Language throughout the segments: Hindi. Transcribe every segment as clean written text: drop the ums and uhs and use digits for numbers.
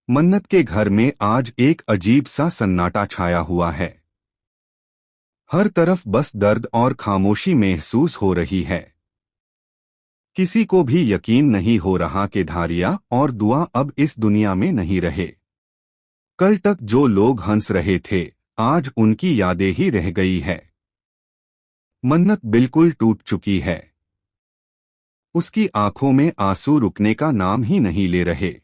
मन्नत के घर में आज एक अजीब सा सन्नाटा छाया हुआ है। हर तरफ बस दर्द और खामोशी महसूस हो रही है। किसी को भी यकीन नहीं हो रहा कि धारिया और दुआ अब इस दुनिया में नहीं रहे। कल तक जो लोग हंस रहे थे, आज उनकी यादें ही रह गई है। मन्नत बिल्कुल टूट चुकी है। उसकी आंखों में आंसू रुकने का नाम ही नहीं ले रहे।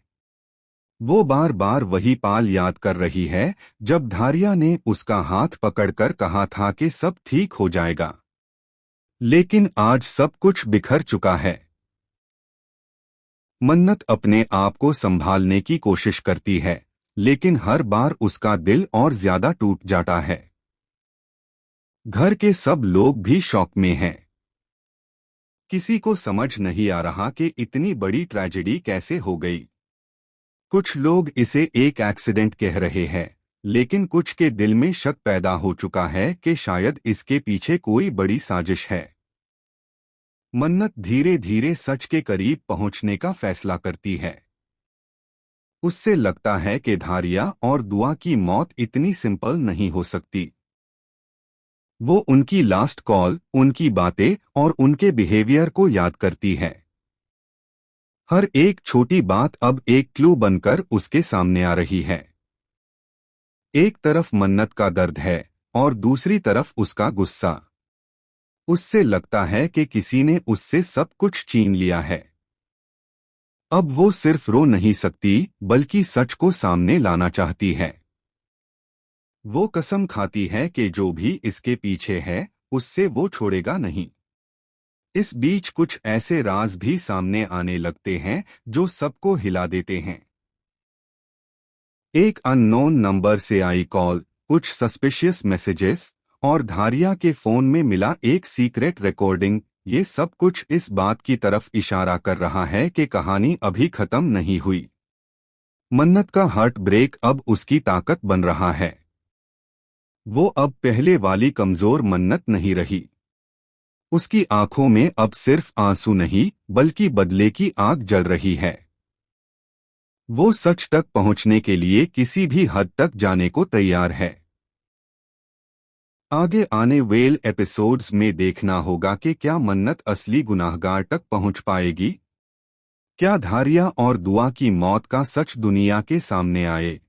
वो बार बार वही पाल याद कर रही है जब धारिया ने उसका हाथ पकड़कर कहा था कि सब ठीक हो जाएगा। लेकिन आज सब कुछ बिखर चुका है। मन्नत अपने आप को संभालने की कोशिश करती है, लेकिन हर बार उसका दिल और ज्यादा टूट जाता है। घर के सब लोग भी शॉक में हैं। किसी को समझ नहीं आ रहा कि इतनी बड़ी ट्रेजेडी कैसे हो गई। कुछ लोग इसे एक एक्सीडेंट कह रहे हैं, लेकिन कुछ के दिल में शक पैदा हो चुका है कि शायद इसके पीछे कोई बड़ी साजिश है। मन्नत धीरे धीरे सच के करीब पहुंचने का फैसला करती है। उससे लगता है कि धारिया और दुआ की मौत इतनी सिंपल नहीं हो सकती। वो उनकी लास्ट कॉल, उनकी बातें और उनके बिहेवियर को याद करती है। हर एक छोटी बात अब एक क्लू बनकर उसके सामने आ रही है। एक तरफ मन्नत का दर्द है और दूसरी तरफ उसका गुस्सा। उससे लगता है कि किसी ने उससे सब कुछ छीन लिया है। अब वो सिर्फ रो नहीं सकती, बल्कि सच को सामने लाना चाहती है। वो कसम खाती है कि जो भी इसके पीछे है, उससे वो छोड़ेगा नहीं। इस बीच कुछ ऐसे राज भी सामने आने लगते हैं जो सबको हिला देते हैं। एक अननोन नंबर से आई कॉल, कुछ सस्पिशियस मैसेजेस और धारिया के फोन में मिला एक सीक्रेट रिकॉर्डिंग, ये सब कुछ इस बात की तरफ इशारा कर रहा है कि कहानी अभी खत्म नहीं हुई। मन्नत का हार्ट ब्रेक अब उसकी ताकत बन रहा है। वो अब पहले वाली कमजोर मन्नत नहीं रही। उसकी आंखों में अब सिर्फ आंसू नहीं, बल्कि बदले की आग जल रही है। वो सच तक पहुंचने के लिए किसी भी हद तक जाने को तैयार है। आगे आने वेल एपिसोड्स में देखना होगा कि क्या मन्नत असली गुनाहगार तक पहुंच पाएगी। क्या धारिया और दुआ की मौत का सच दुनिया के सामने आए।